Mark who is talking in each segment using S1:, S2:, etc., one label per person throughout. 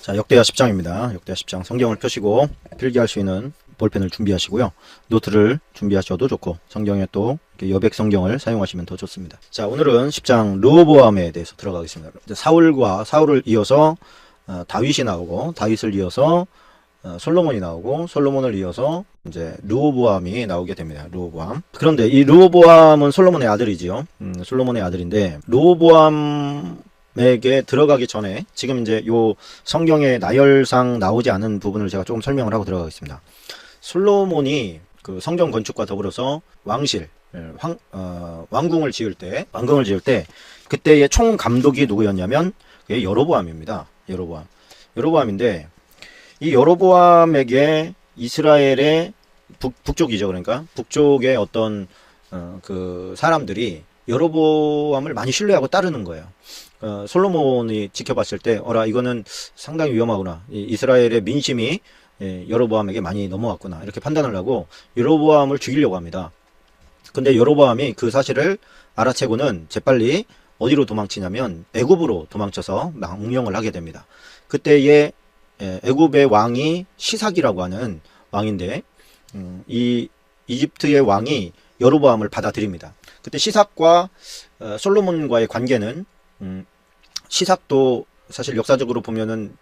S1: 자, 역대하 10장입니다. 역대하 10장 성경을 펴시고 필기할 수 있는 볼펜을 준비하시고요. 노트를 준비하셔도 좋고 성경에 또 여백 성경을 사용하시면 더 좋습니다. 자, 오늘은 10장 르호보암에 대해서 들어가겠습니다. 사울을 이어서 다윗이 나오고 다윗을 이어서 솔로몬이 나오고 솔로몬을 이어서 이제 르호보암이 나오게 됩니다. 르호보암. 그런데 이 르호보암은 솔로몬의 아들이지요. 솔로몬의 아들인데 르호보암에게 들어가기 전에 지금 이제 요 성경의 나열상 나오지 않은 부분을 제가 조금 설명을 하고 들어가겠습니다. 솔로몬이 그 성전 건축과 더불어서 왕실, 왕궁을 지을 때 그때의 총 감독이 누구였냐면 그게 여로보암입니다. 여로보암인데 이 여로보암에게 이스라엘의 북쪽이죠. 그러니까 북쪽의 어떤 그 사람들이 여로보암을 많이 신뢰하고 따르는 거예요. 솔로몬이 지켜봤을 때 이거는 상당히 위험하구나. 이스라엘의 민심이 여로보암에게 많이 넘어왔구나. 이렇게 판단을 하고 여로보암을 죽이려고 합니다. 근데 여로보암이 그 사실을 알아채고는 재빨리 어디로 도망치냐면 애굽으로 도망쳐서 망명을 하게 됩니다. 그때의 애굽의 왕이 시삭이라고 하는 왕인데 이 이집트의 왕이 여로보암을 받아들입니다. 그때 시삭과 솔로몬과의 관계는 시삭도 사실 역사적으로 보면은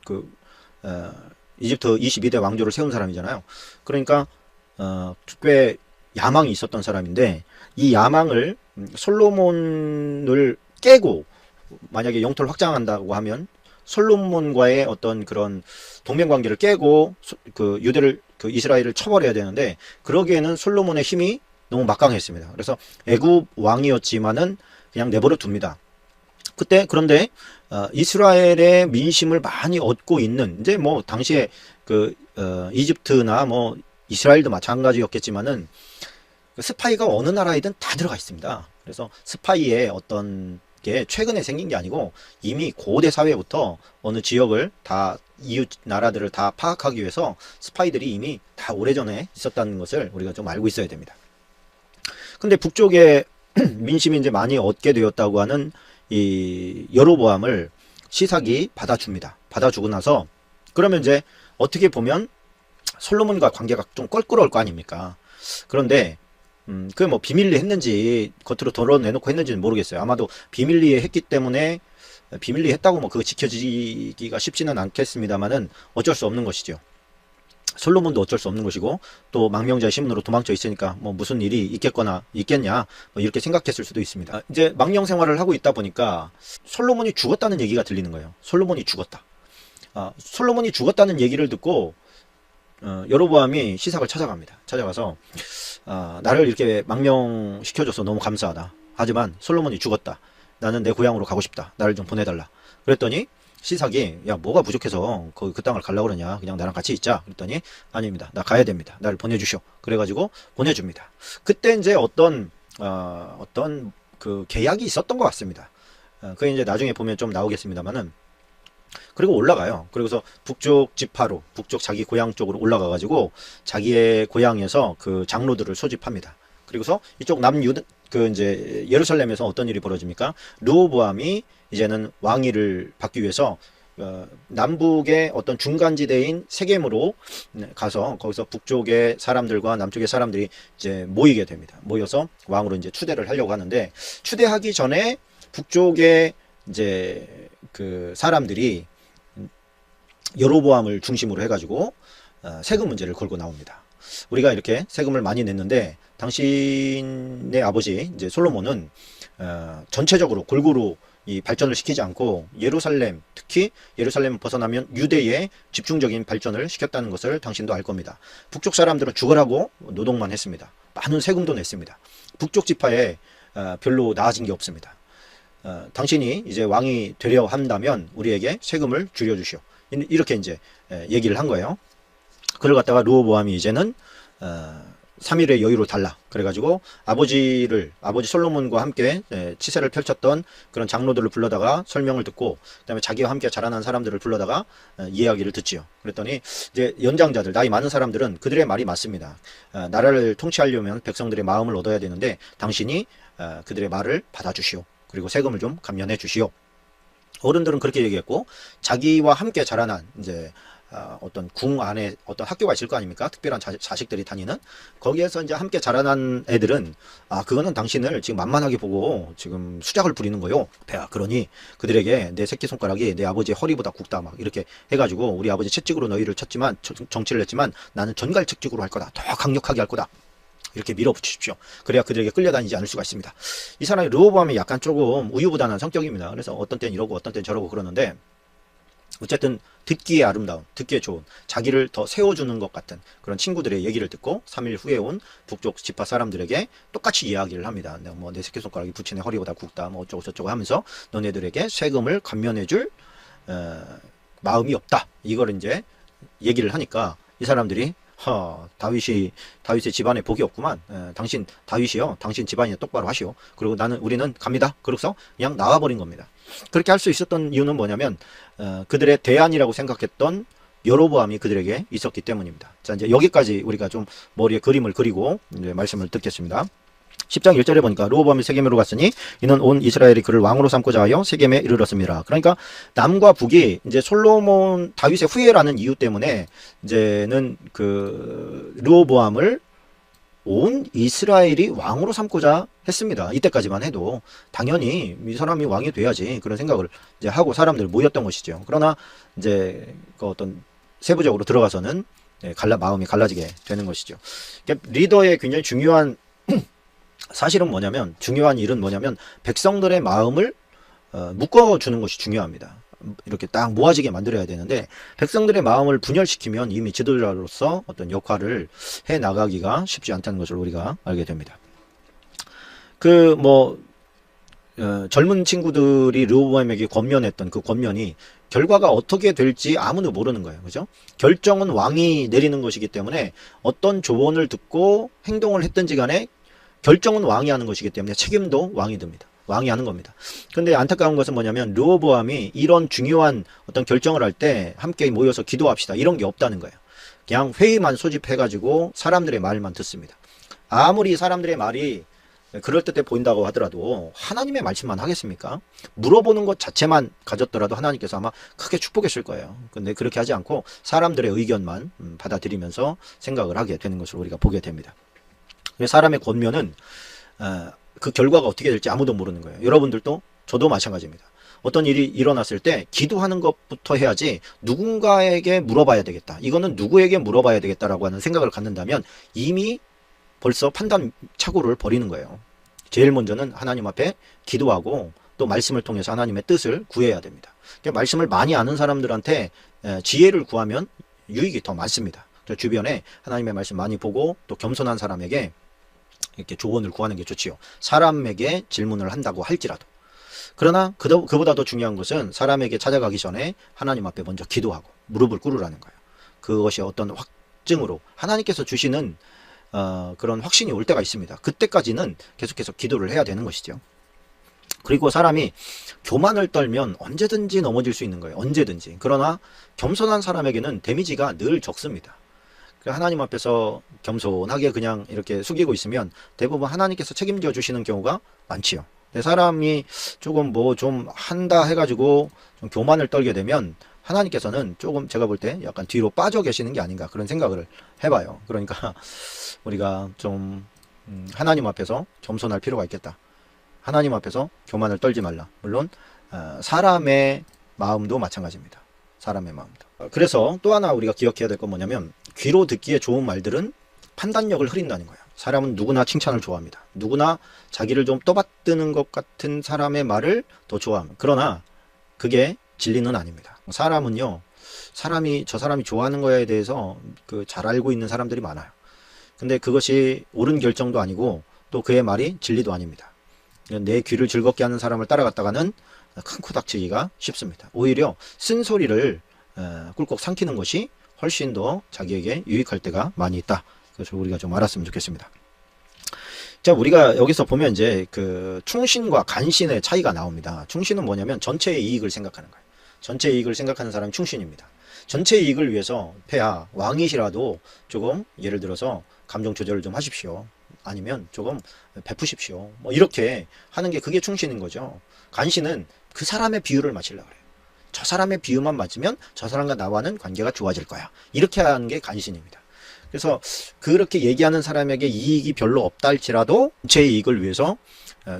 S1: 이집트 22대 왕조를 세운 사람이잖아요. 그러니까 꽤 야망이 있었던 사람인데 이 야망을 솔로몬을 깨고 만약에 영토를 확장한다고 하면 솔로몬과의 어떤 그런 동맹 관계를 깨고 이스라엘을 쳐버려야 되는데 그러기에는 솔로몬의 힘이 너무 막강했습니다. 그래서 애굽 왕이었지만은 그냥 내버려 둡니다. 그런데 이스라엘의 민심을 많이 얻고 있는 이제 뭐 당시에 이집트나 뭐 이스라엘도 마찬가지였겠지만은 스파이가 어느 나라이든 다 들어가 있습니다. 그래서 스파이의 어떤 게 최근에 생긴 게 아니고 이미 고대 사회부터 어느 지역을 다 이웃 나라들을 다 파악하기 위해서 스파이들이 이미 다 오래전에 있었다는 것을 우리가 좀 알고 있어야 됩니다. 근데 북쪽에 민심이 이제 많이 얻게 되었다고 하는 이 여로보암을 시삭이 받아줍니다. 받아주고 나서 그러면 이제 어떻게 보면 솔로몬과 관계가 좀 껄끄러울 거 아닙니까? 그런데 그게 뭐 비밀리에 했는지 겉으로 드러내놓고 했는지는 모르겠어요. 아마도 비밀리에 했기 때문에 비밀리에 했다고 뭐 그거 지켜지기가 쉽지는 않겠습니다만은 어쩔 수 없는 것이죠. 솔로몬도 어쩔 수 없는 것이고 또 망명자의 신분으로 도망쳐 있으니까 뭐 무슨 일이 있겠냐 뭐 이렇게 생각했을 수도 있습니다. 이제 망명 생활을 하고 있다 보니까 솔로몬이 죽었다는 얘기가 들리는 거예요. 솔로몬이 죽었다. 솔로몬이 죽었다는 얘기를 듣고 여로보암이 시삭을 찾아갑니다. 찾아가서 나를 이렇게 망명시켜줘서 너무 감사하다. 하지만 솔로몬이 죽었다. 나는 내 고향으로 가고 싶다. 나를 좀 보내달라. 그랬더니 시삭이 야 뭐가 부족해서 그 땅을 가려고 그러냐. 그냥 나랑 같이 있자. 그랬더니 아닙니다. 나 가야 됩니다. 나를 보내주시오. 그래가지고 보내줍니다. 그때 이제 어떤 그 계약이 있었던 것 같습니다. 그게 이제 나중에 보면 좀 나오겠습니다만은 그리고 올라가요. 그리고서 북쪽 지파로 북쪽 자기 고향 쪽으로 올라가가지고 자기의 고향에서 그 장로들을 소집합니다. 그리고서 이쪽 이제 예루살렘에서 어떤 일이 벌어집니까? 르호보암이 이제는 왕위를 받기 위해서 남북의 어떤 중간지대인 세겜으로 가서 거기서 북쪽의 사람들과 남쪽의 사람들이 이제 모이게 됩니다. 모여서 왕으로 이제 추대를 하려고 하는데 추대하기 전에 북쪽의 이제 그 사람들이 여로보암을 중심으로 해가지고 세금 문제를 걸고 나옵니다. 우리가 이렇게 세금을 많이 냈는데 당신의 아버지 이제 솔로몬은 전체적으로 골고루 이 발전을 시키지 않고 예루살렘, 특히 예루살렘을 벗어나면 유대의 집중적인 발전을 시켰다는 것을 당신도 알 겁니다. 북쪽 사람들은 죽으라고 노동만 했습니다. 많은 세금도 냈습니다. 북쪽 지파에 별로 나아진 게 없습니다. 당신이 이제 왕이 되려 한다면 우리에게 세금을 줄여주시오. 이렇게 이제 얘기를 한 거예요. 그걸 갖다가 르호보암이 이제는 3일의 여유로 달라. 그래가지고 아버지 솔로몬과 함께 치세를 펼쳤던 그런 장로들을 불러다가 설명을 듣고 그다음에 자기와 함께 자라난 사람들을 불러다가 이야기를 듣지요. 그랬더니 이제 연장자들 나이 많은 사람들은 그들의 말이 맞습니다. 나라를 통치하려면 백성들의 마음을 얻어야 되는데 당신이 그들의 말을 받아주시오. 그리고 세금을 좀 감면해 주시오. 어른들은 그렇게 얘기했고, 자기와 함께 자라난 이제 어떤 궁 안에 어떤 학교가 있을 거 아닙니까? 특별한 자식들이 다니는 거기에서 이제 함께 자라난 애들은 그거는 당신을 지금 만만하게 보고 지금 수작을 부리는 거요. 배야. 그러니 그들에게 내 새끼손가락이 내 아버지의 허리보다 굵다 막 이렇게 해가지고 우리 아버지 채찍으로 너희를 쳤지만 정치를 했지만 나는 전갈채찍으로 할 거다. 더 강력하게 할 거다. 이렇게 밀어붙이십시오. 그래야 그들에게 끌려다니지 않을 수가 있습니다. 이 사람이 르호보암이 약간 조금 우유부단한 성격입니다. 그래서 어떤 때는 이러고 어떤 때는 저러고 그러는데 어쨌든 듣기에 아름다운, 듣기에 좋은, 자기를 더 세워주는 것 같은 그런 친구들의 얘기를 듣고 3일 후에 온 북쪽 지파 사람들에게 똑같이 이야기를 합니다. 뭐 내 새끼손가락이 부친의 허리보다 굵다 뭐 어쩌고 저쩌고 하면서 너네들에게 세금을 감면해줄 마음이 없다. 이걸 이제 얘기를 하니까 이 사람들이 다윗의 집안에 복이 없구만. 당신 다윗이요. 당신 집안이 똑바로 하시오. 그리고 우리는 갑니다. 그러고서 그냥 나와버린 겁니다. 그렇게 할 수 있었던 이유는 뭐냐면 그들의 대안이라고 생각했던 여로보암이 그들에게 있었기 때문입니다. 자, 이제 여기까지 우리가 좀 머리에 그림을 그리고 이제 말씀을 듣겠습니다. 10장 1절에 보니까 르호보암이 세겜으로 갔으니 이는 온 이스라엘이 그를 왕으로 삼고자 하여 세겜에 이르렀습니다. 그러니까 남과 북이 이제 솔로몬 다윗의 후예라는 이유 때문에 이제는 그 르호보암을 온 이스라엘이 왕으로 삼고자 했습니다. 이때까지만 해도 당연히 이 사람이 왕이 돼야지 그런 생각을 이제 하고 사람들 모였던 것이죠. 그러나 이제 그 어떤 세부적으로 들어가서는 마음이 갈라지게 되는 것이죠. 그러니까 리더의 굉장히 중요한 사실은 뭐냐면 중요한 일은 뭐냐면 백성들의 마음을 묶어주는 것이 중요합니다. 이렇게 딱 모아지게 만들어야 되는데 백성들의 마음을 분열시키면 이미 지도자로서 어떤 역할을 해 나가기가 쉽지 않다는 것을 우리가 알게 됩니다. 젊은 친구들이 르호보암에게 권면했던 그 권면이 결과가 어떻게 될지 아무도 모르는 거예요. 그죠? 결정은 왕이 내리는 것이기 때문에 어떤 조언을 듣고 행동을 했든지 간에 결정은 왕이 하는 것이기 때문에 책임도 왕이 듭니다. 왕이 하는 겁니다. 근데 안타까운 것은 뭐냐면 르호보암이 이런 중요한 어떤 결정을 할 때 함께 모여서 기도합시다. 이런 게 없다는 거예요. 그냥 회의만 소집해가지고 사람들의 말만 듣습니다. 아무리 사람들의 말이 그럴듯해 보인다고 하더라도 하나님의 말씀만 하겠습니까? 물어보는 것 자체만 가졌더라도 하나님께서 아마 크게 축복했을 거예요. 근데 그렇게 하지 않고 사람들의 의견만 받아들이면서 생각을 하게 되는 것을 우리가 보게 됩니다. 사람의 권면은 그 결과가 어떻게 될지 아무도 모르는 거예요. 여러분들도 저도 마찬가지입니다. 어떤 일이 일어났을 때 기도하는 것부터 해야지 누군가에게 물어봐야 되겠다. 이거는 누구에게 물어봐야 되겠다라고 하는 생각을 갖는다면 이미 벌써 판단 착오를 벌이는 거예요. 제일 먼저는 하나님 앞에 기도하고 또 말씀을 통해서 하나님의 뜻을 구해야 됩니다. 그러니까 말씀을 많이 아는 사람들한테 지혜를 구하면 유익이 더 많습니다. 주변에 하나님의 말씀 많이 보고 또 겸손한 사람에게 이렇게 조언을 구하는 게 좋지요. 사람에게 질문을 한다고 할지라도. 그러나 그보다 더 중요한 것은 사람에게 찾아가기 전에 하나님 앞에 먼저 기도하고 무릎을 꿇으라는 거예요. 그것이 어떤 확증으로 하나님께서 주시는 그런 확신이 올 때가 있습니다. 그때까지는 계속해서 기도를 해야 되는 것이죠. 그리고 사람이 교만을 떨면 언제든지 넘어질 수 있는 거예요. 언제든지. 그러나 겸손한 사람에게는 데미지가 늘 적습니다. 하나님 앞에서 겸손하게 그냥 이렇게 숙이고 있으면 대부분 하나님께서 책임져 주시는 경우가 많지요. 사람이 조금 좀 한다 해가지고 좀 교만을 떨게 되면 하나님께서는 조금 제가 볼 때 약간 뒤로 빠져 계시는 게 아닌가 그런 생각을 해봐요. 그러니까 우리가 좀 하나님 앞에서 겸손할 필요가 있겠다. 하나님 앞에서 교만을 떨지 말라. 물론 사람의 마음도 마찬가지입니다. 사람의 마음도. 그래서 또 하나 우리가 기억해야 될 건 뭐냐면 귀로 듣기에 좋은 말들은 판단력을 흐린다는 거예요. 사람은 누구나 칭찬을 좋아합니다. 누구나 자기를 좀 떠받드는 것 같은 사람의 말을 더 좋아합니다. 그러나 그게 진리는 아닙니다. 사람은요, 저 사람이 좋아하는 거에 대해서 잘 알고 있는 사람들이 많아요. 근데 그것이 옳은 결정도 아니고 또 그의 말이 진리도 아닙니다. 내 귀를 즐겁게 하는 사람을 따라갔다가는 큰 코 닥치기가 쉽습니다. 오히려 쓴소리를 꿀꺽 삼키는 것이 훨씬 더 자기에게 유익할 때가 많이 있다. 그래서 우리가 좀 알았으면 좋겠습니다. 자, 우리가 여기서 보면 이제 충신과 간신의 차이가 나옵니다. 충신은 뭐냐면 전체의 이익을 생각하는 거예요. 전체 이익을 생각하는 사람이 충신입니다. 전체 이익을 위해서 폐하, 왕이시라도 조금 예를 들어서 감정 조절을 좀 하십시오. 아니면 조금 베푸십시오. 뭐 이렇게 하는 게 그게 충신인 거죠. 간신은 그 사람의 비유를 맞추려고 그래요. 저 사람의 비유만 맞으면 저 사람과 나와는 관계가 좋아질 거야. 이렇게 하는 게 간신입니다. 그래서 그렇게 얘기하는 사람에게 이익이 별로 없다 할지라도 전체의 이익을 위해서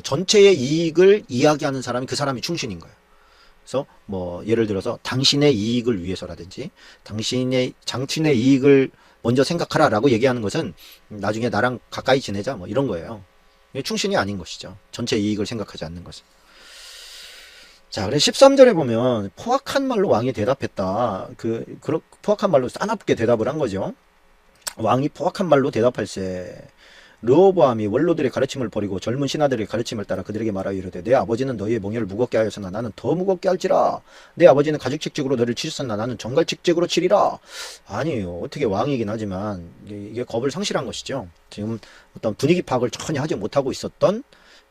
S1: 전체의 이익을 이야기하는 사람이 그 사람이 충신인 거예요. 그래서 뭐 예를 들어서 당신의 이익을 위해서라든지 장친의 이익을 먼저 생각하라 라고 얘기하는 것은 나중에 나랑 가까이 지내자 뭐 이런 거예요. 충신이 아닌 것이죠. 전체 이익을 생각하지 않는 것은. 자, 그래서 13절에 보면 포악한 말로 왕이 대답했다. 포악한 말로 싸납게 대답을 한 거죠. 왕이 포악한 말로 대답할세. 르호보암이 원로들의 가르침을 버리고 젊은 신하들의 가르침을 따라 그들에게 말하여 이르되 내 아버지는 너희의 몽혈을 무겁게 하였으나 나는 더 무겁게 할지라. 내 아버지는 가죽책직으로 너를 치셨으나 나는 정갈책직으로 치리라. 아니에요. 어떻게 왕이긴 하지만 이게 겁을 상실한 것이죠. 지금 어떤 분위기 파악을 전혀 하지 못하고 있었던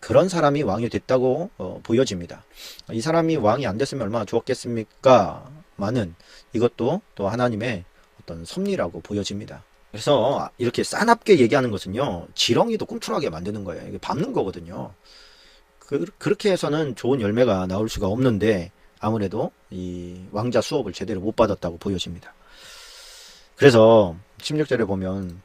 S1: 그런 사람이 왕이 됐다고 보여집니다. 이 사람이 왕이 안 됐으면 얼마나 좋았겠습니까? 많은 이것도 또 하나님의 어떤 섭리라고 보여집니다. 그래서 이렇게 싸납게 얘기하는 것은요, 지렁이도 꿈틀하게 만드는 거예요. 이게 밟는 거거든요. 그렇게 해서는 좋은 열매가 나올 수가 없는데 아무래도 이 왕자 수업을 제대로 못 받았다고 보여집니다. 그래서 16절에 보면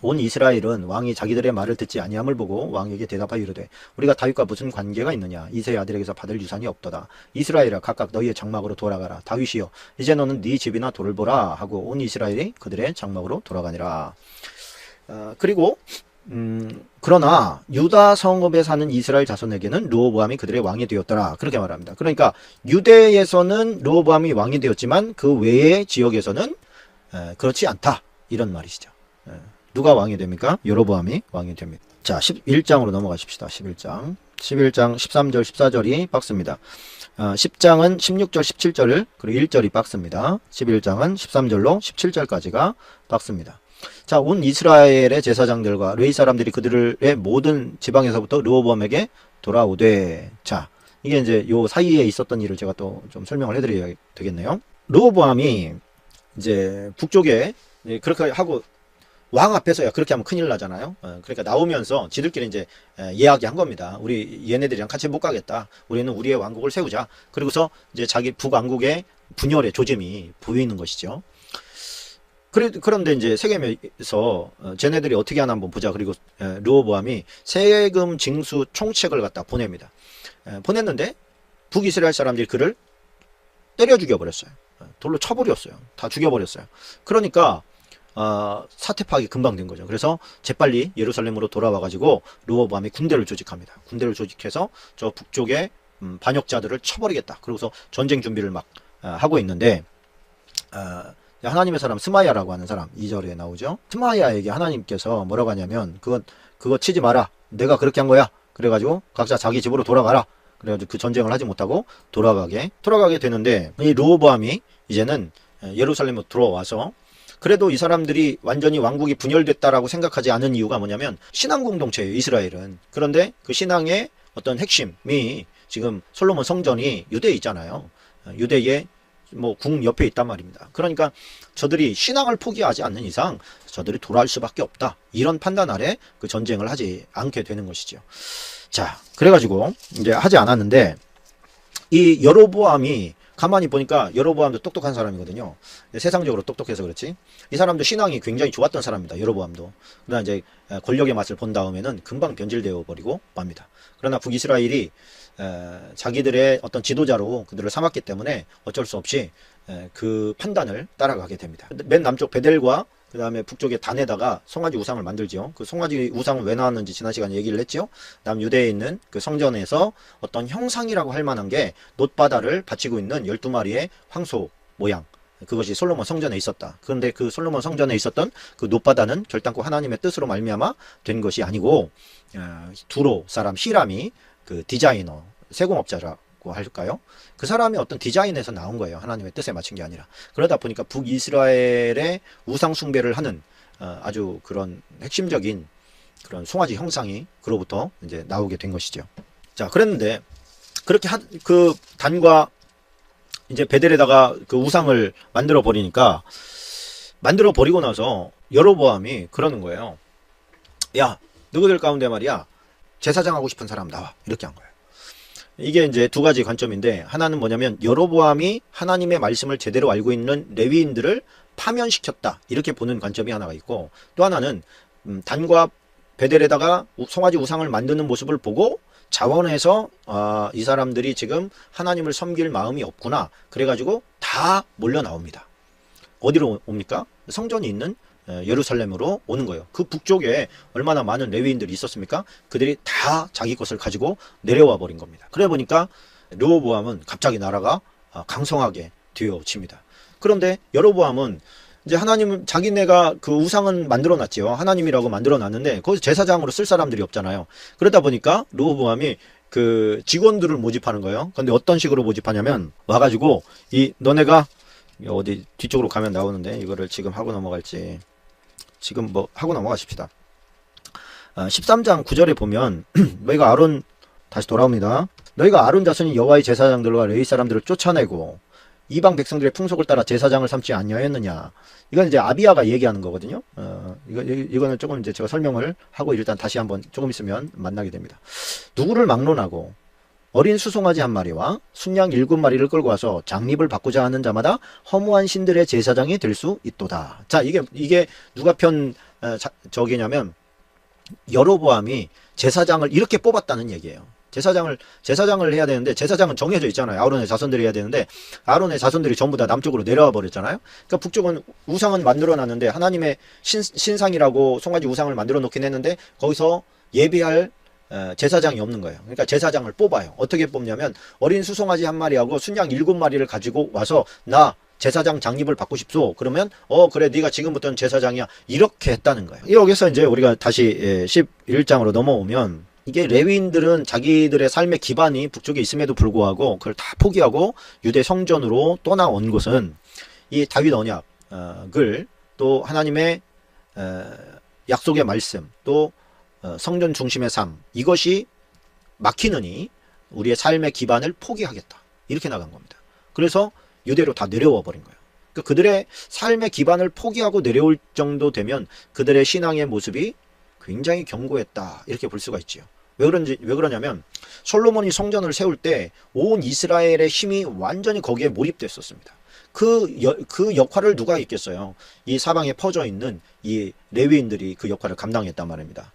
S1: 온 이스라엘은 왕이 자기들의 말을 듣지 아니함을 보고 왕에게 대답하여 이르되 우리가 다윗과 무슨 관계가 있느냐. 이새의 아들에게서 받을 유산이 없도다. 이스라엘아 각각 너희의 장막으로 돌아가라. 다윗이여 이제 너는 네 집이나 돌을 보라 하고 온 이스라엘이 그들의 장막으로 돌아가니라. 그리고 그러나 유다 성읍에 사는 이스라엘 자손에게는 르호보암이 그들의 왕이 되었더라. 그렇게 말합니다. 그러니까 유대에서는 르호보암이 왕이 되었지만 그 외의 지역에서는 그렇지 않다. 이런 말이시죠. 누가 왕이 됩니까? 여로보암이 왕이 됩니다. 자, 11장으로 넘어가십시다. 11장 13절 14절이 박스입니다. 10장은 16절 17절 그리고 1절이 박스입니다. 11장은 13절로 17절까지가 박스입니다. 자, 온 이스라엘의 제사장들과 레위 사람들이 그들의 모든 지방에서부터 르호보암에게 돌아오되, 자, 이게 이제 요 사이에 있었던 일을 제가 또 좀 설명을 해드려야 되겠네요. 르호보암이 이제 북쪽에 그렇게 하고 왕 앞에서야 그렇게 하면 큰일 나잖아요. 그러니까 나오면서 지들끼리 이제 이야기한 겁니다. 우리 얘네들이랑 같이 못 가겠다. 우리는 우리의 왕국을 세우자. 그리고서 이제 자기 북왕국의 분열의 조짐이 보이는 것이죠. 그런데 이제 세겜에서 쟤네들이 어떻게 하나 한번 보자. 그리고 르호보암이 세금 징수 총책을 갖다 보냅니다. 보냈는데 북이스라엘 사람들이 그를 때려 죽여버렸어요. 돌로 쳐버렸어요. 다 죽여버렸어요. 그러니까 사태 파악이 금방 된 거죠. 그래서 재빨리 예루살렘으로 돌아와가지고 르호보암이 군대를 조직합니다. 군대를 조직해서 저 북쪽의 반역자들을 쳐버리겠다. 그러고서 전쟁 준비를 막 하고 있는데 하나님의 사람 스마야라고 하는 사람 2절에 나오죠. 스마야에게 하나님께서 뭐라고 하냐면 그거 치지 마라. 내가 그렇게 한 거야. 그래가지고 각자 자기 집으로 돌아가라. 그래가지고 그 전쟁을 하지 못하고 돌아가게 되는데 이 르호보암이 이제는 예루살렘으로 들어와서 그래도 이 사람들이 완전히 왕국이 분열됐다라고 생각하지 않은 이유가 뭐냐면 신앙 공동체예요, 이스라엘은. 그런데 그 신앙의 어떤 핵심이 지금 솔로몬 성전이 유대에 있잖아요. 유대의 뭐 궁 옆에 있단 말입니다. 그러니까 저들이 신앙을 포기하지 않는 이상 저들이 돌아올 수밖에 없다. 이런 판단 아래 그 전쟁을 하지 않게 되는 것이죠. 자, 그래가지고 이제 하지 않았는데 이 여로보암이 가만히 보니까 여로보암도 똑똑한 사람이거든요. 세상적으로 똑똑해서 그렇지. 이 사람도 신앙이 굉장히 좋았던 사람입니다. 여로보암도. 그러나 이제 권력의 맛을 본 다음에는 금방 변질되어 버리고 맙니다. 그러나 북이스라엘이 자기들의 어떤 지도자로 그들을 삼았기 때문에 어쩔 수 없이 그 판단을 따라가게 됩니다. 맨 남쪽 베델과 그 다음에 북쪽에 단에다가 송아지 우상을 만들죠. 그 송아지 우상은 왜 나왔는지 지난 시간에 얘기를 했죠. 남유대에 있는 그 성전에서 어떤 형상이라고 할 만한 게 놋바다를 바치고 있는 12마리의 황소 모양. 그것이 솔로몬 성전에 있었다. 그런데 그 솔로몬 성전에 있었던 그 놋바다는 결단코 하나님의 뜻으로 말미암아 된 것이 아니고 두로 사람 히람이 그 디자이너, 세공업자라고 할까요? 그 사람이 어떤 디자인에서 나온 거예요. 하나님의 뜻에 맞춘 게 아니라. 그러다 보니까 북이스라엘의 우상 숭배를 하는 아주 그런 핵심적인 그런 송아지 형상이 그로부터 이제 나오게 된 것이죠. 자, 그랬는데 그렇게 그 단과 이제 베델에다가 그 우상을 만들어 버리니까 만들어 버리고 나서 여로보암이 그러는 거예요. 야, 너희들 가운데 말이야. 제사장 하고 싶은 사람 나와. 이렇게 한 거예요. 이게 이제 두 가지 관점인데, 하나는 뭐냐면 여로보암이 하나님의 말씀을 제대로 알고 있는 레위인들을 파면시켰다, 이렇게 보는 관점이 하나가 있고, 또 하나는 단과 베델에다가 송아지 우상을 만드는 모습을 보고 자원해서 이 사람들이 지금 하나님을 섬길 마음이 없구나, 그래가지고 다 몰려 나옵니다. 어디로 옵니까? 성전이 있는 예루살렘으로 오는 거예요. 그 북쪽에 얼마나 많은 레위인들이 있었습니까? 그들이 다 자기 것을 가지고 내려와 버린 겁니다. 그래 보니까 르호보암은 갑자기 나라가 강성하게 되어집니다. 그런데 여로보암은 이제 하나님은 자기네가 그 우상은 만들어 놨지요. 하나님이라고 만들어 놨는데 거기서 제사장으로 쓸 사람들이 없잖아요. 그러다 보니까 르호보암이 그 직원들을 모집하는 거예요. 근데 어떤 식으로 모집하냐면, 와가지고 너네가 어디 뒤쪽으로 가면 나오는데, 이거를 지금 하고 넘어갈지, 지금 뭐 하고 넘어가십시다. 13장 9절에 보면 너희가 아론, 다시 돌아옵니다. 너희가 아론 자손인 여호와의 제사장들과 레위 사람들을 쫓아내고 이방 백성들의 풍속을 따라 제사장을 삼지 아니하였느냐. 이건 이제 아비야가 얘기하는 거거든요. 이거는 조금 이제 제가 설명을 하고 일단 다시 한번 조금 있으면 만나게 됩니다. 누구를 막론하고 어린 수송아지 한 마리와 순양 7마리를 끌고 와서 장립을 받고자 하는 자마다 허무한 신들의 제사장이 될 수 있도다. 자, 이게 누가 저기냐면 여로보암이 제사장을 이렇게 뽑았다는 얘기예요. 제사장을 해야 되는데, 제사장은 정해져 있잖아요. 아론의 자손들이 해야 되는데, 아론의 자손들이 전부 다 남쪽으로 내려와 버렸잖아요. 그러니까 북쪽은 우상은 만들어 놨는데, 하나님의 신상이라고 송아지 우상을 만들어 놓긴 했는데, 거기서 예배할 제사장이 없는 거예요. 그러니까 제사장을 뽑아요. 어떻게 뽑냐면, 어린 수송아지 한 마리하고 순양 7마리를 가지고 와서 나 제사장 장립을 받고 싶소. 그러면 그래, 네가 지금부터는 제사장이야, 이렇게 했다는 거예요. 여기서 이제 우리가 다시 11장으로 넘어오면, 이게 레위인들은 자기들의 삶의 기반이 북쪽에 있음에도 불구하고 그걸 다 포기하고 유대 성전으로 떠나온 것은 이 다윗 언약을, 또 하나님의 약속의 말씀, 또 성전 중심의 삶, 이것이 막히느니 우리의 삶의 기반을 포기하겠다, 이렇게 나간 겁니다. 그래서 유대로 다 내려와 버린 거예요. 그들의 삶의 기반을 포기하고 내려올 정도 되면 그들의 신앙의 모습이 굉장히 견고했다, 이렇게 볼 수가 있지요. 왜 그러냐면 솔로몬이 성전을 세울 때 온 이스라엘의 힘이 완전히 거기에 몰입됐었습니다. 그 역할을 누가 있겠어요? 이 사방에 퍼져 있는 이 레위인들이 그 역할을 감당했단 말입니다.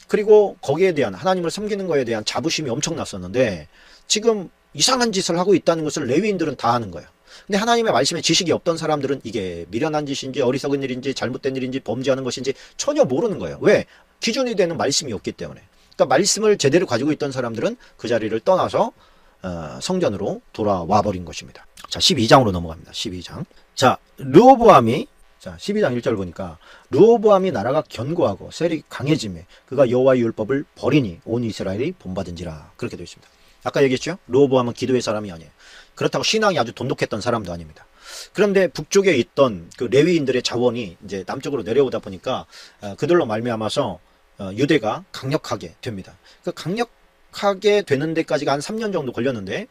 S1: 그리고 거기에 대한, 하나님을 섬기는 거에 대한 자부심이 엄청났었는데, 지금 이상한 짓을 하고 있다는 것을 레위인들은 다 아는 거예요. 근데 하나님의 말씀에 지식이 없던 사람들은 이게 미련한 짓인지 어리석은 일인지 잘못된 일인지 범죄하는 것인지 전혀 모르는 거예요. 왜? 기준이 되는 말씀이 없기 때문에. 그러니까 말씀을 제대로 가지고 있던 사람들은 그 자리를 떠나서 성전으로 돌아와 버린 것입니다. 자, 12장으로 넘어갑니다. 12장. 자, 르호보암이, 자, 12장 1절 보니까 르호보암이 나라가 견고하고 세력이 강해짐에 그가 여호와의 율법을 버리니 온 이스라엘이 본받은지라, 그렇게 되어 있습니다. 아까 얘기했죠? 르호보암은 기도의 사람이 아니에요. 그렇다고 신앙이 아주 돈독했던 사람도 아닙니다. 그런데 북쪽에 있던 그 레위인들의 자원이 이제 남쪽으로 내려오다 보니까 그들로 말미암아서 유대가 강력하게 됩니다. 그 강력하게 되는 데까지가 한 3년 정도 걸렸는데,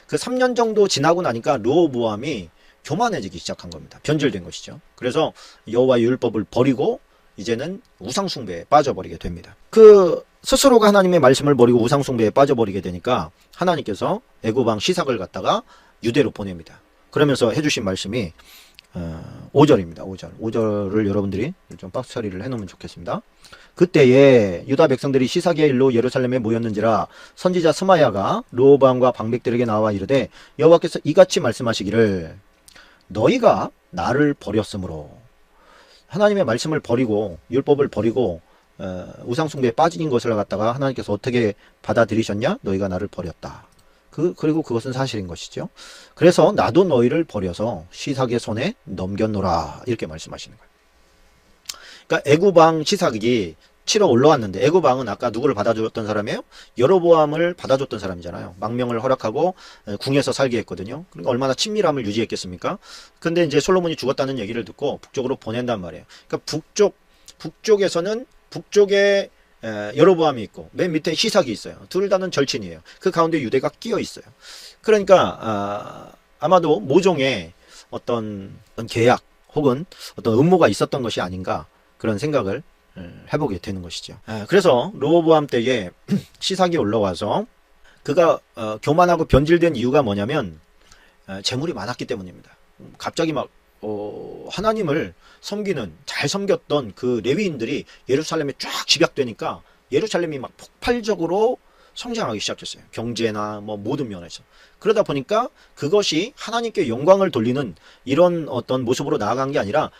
S1: 그 3년 정도 지나고 나니까 르호보암이 교만해지기 시작한 겁니다. 변질된 것이죠. 그래서 여호와의 율법을 버리고 이제는 우상숭배에 빠져버리게 됩니다. 그 스스로가 하나님의 말씀을 버리고 우상숭배에 빠져버리게 되니까 하나님께서 애굽 왕 시삭을 갖다가 유대로 보냅니다. 그러면서 해주신 말씀이 5절입니다. 5절을 여러분들이 좀 박스 처리를 해놓으면 좋겠습니다. 그때에 유다 백성들이 시삭의 일로 예루살렘에 모였는지라 선지자 스마야가 르호보암과 방백들에게 나와 이르되, 여호와께서 이같이 말씀하시기를 너희가 나를 버렸으므로, 하나님의 말씀을 버리고 율법을 버리고 우상숭배에 빠진 것을 갖다가 하나님께서 어떻게 받아들이셨냐? 너희가 나를 버렸다. 그리고 그것은 사실인 것이죠. 그래서 나도 너희를 버려서 시삭의 손에 넘겼노라, 이렇게 말씀하시는 거예요. 그러니까 애굽 왕 시삭이 치러 올라왔는데, 애굽 왕은 아까 누구를 받아줬던 사람이에요? 여로보암을 받아줬던 사람이잖아요. 망명을 허락하고 궁에서 살게 했거든요. 그러니까 얼마나 친밀함을 유지했겠습니까? 근데 이제 솔로몬이 죽었다는 얘기를 듣고 북쪽으로 보낸단 말이에요. 그러니까 북쪽에서는 북쪽에 여로보암이 있고 맨 밑에 시삭이 있어요. 둘 다는 절친이에요. 그 가운데 유대가 끼어 있어요. 그러니까 아마도 모종의 어떤 계약 혹은 어떤 음모가 있었던 것이 아닌가, 그런 생각을 해보게 되는 것이죠. 그래서 르호보암 때에 시삭이 올라와서 그가 교만하고 변질된 이유가 뭐냐면 재물이 많았기 때문입니다. 갑자기 막 하나님을 섬기는 잘 섬겼던 그 레위인들이 예루살렘에 쫙 집약되니까 예루살렘이 막 폭발적으로 성장하기 시작했어요. 경제나 뭐 모든 면에서. 그러다 보니까 그것이 하나님께 영광을 돌리는 이런 어떤 모습으로 나아간 게 아니라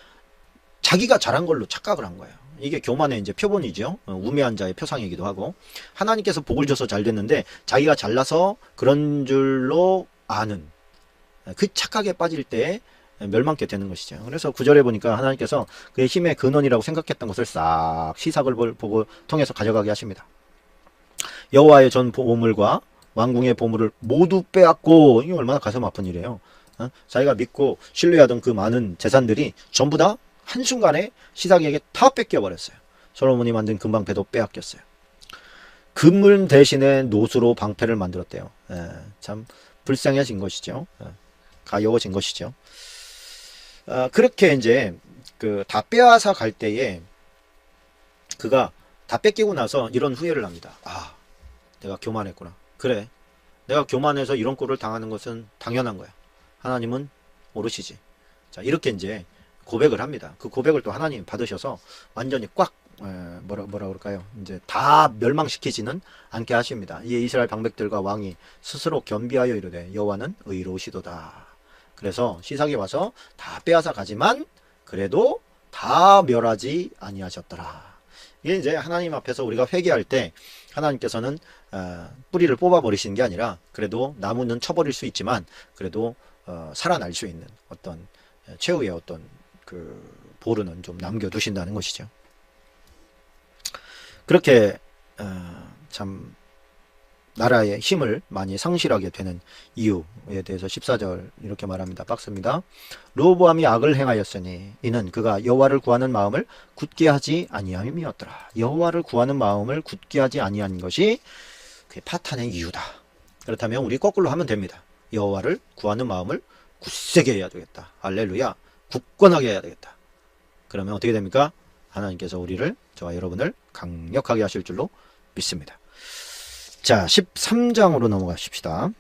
S1: 자기가 잘한 걸로 착각을 한 거예요. 이게 교만의 이제 표본이죠. 우매한 자의 표상이기도 하고, 하나님께서 복을 줘서 잘 됐는데 자기가 잘나서 그런 줄로 아는 그 착각에 빠질 때 멸망케 되는 것이죠. 그래서 구절에 보니까 하나님께서 그의 힘의 근원이라고 생각했던 것을 싹 시삭을 보고 통해서 가져가게 하십니다. 여호와의 전 보물과 왕궁의 보물을 모두 빼앗고, 이게 얼마나 가슴 아픈 일이에요. 자기가 믿고 신뢰하던 그 많은 재산들이 전부 다 한순간에 시삭에게 다 뺏겨버렸어요. 솔로몬이 만든 금방패도 빼앗겼어요. 금을 대신에 노수로 방패를 만들었대요. 참 불쌍해진 것이죠. 가여워진 것이죠. 그렇게 이제 그 다 빼앗아 갈 때에 그가 다 뺏기고 나서 이런 후회를 합니다. 아, 내가 교만했구나. 그래, 내가 교만해서 이런 꼴을 당하는 것은 당연한 거야. 하나님은 모르시지. 자, 이렇게 이제 고백을 합니다. 그 고백을 또 하나님 받으셔서 완전히 꽉 뭐라 그럴까요? 이제 다 멸망시키지는 않게 하십니다. 이 이스라엘 방백들과 왕이 스스로 겸비하여 이르되 여호와는 의로우시도다. 그래서 시삭이 와서 다 빼앗아 가지만 그래도 다 멸하지 아니하셨더라. 이게 이제 하나님 앞에서 우리가 회개할 때 하나님께서는 뿌리를 뽑아 버리시는 게 아니라 그래도 나무는 쳐버릴 수 있지만 그래도 살아날 수 있는 어떤 최후의 어떤 그 보루는 좀 남겨두신다는 것이죠. 그렇게 참 나라의 힘을 많이 상실하게 되는 이유에 대해서 14절 이렇게 말합니다. 박스입니다. 르호보암이 악을 행하였으니 이는 그가 여호와를 구하는 마음을 굳게 하지 아니함이었더라. 여호와를 구하는 마음을 굳게 하지 아니한 것이 그의 파탄의 이유다. 그렇다면 우리 거꾸로 하면 됩니다. 여호와를 구하는 마음을 굳세게 해야 되겠다. 할렐루야. 굳건하게 해야 되겠다. 그러면 어떻게 됩니까? 하나님께서 우리를, 저와 여러분을 강력하게 하실 줄로 믿습니다. 자, 13장으로 넘어가십시다.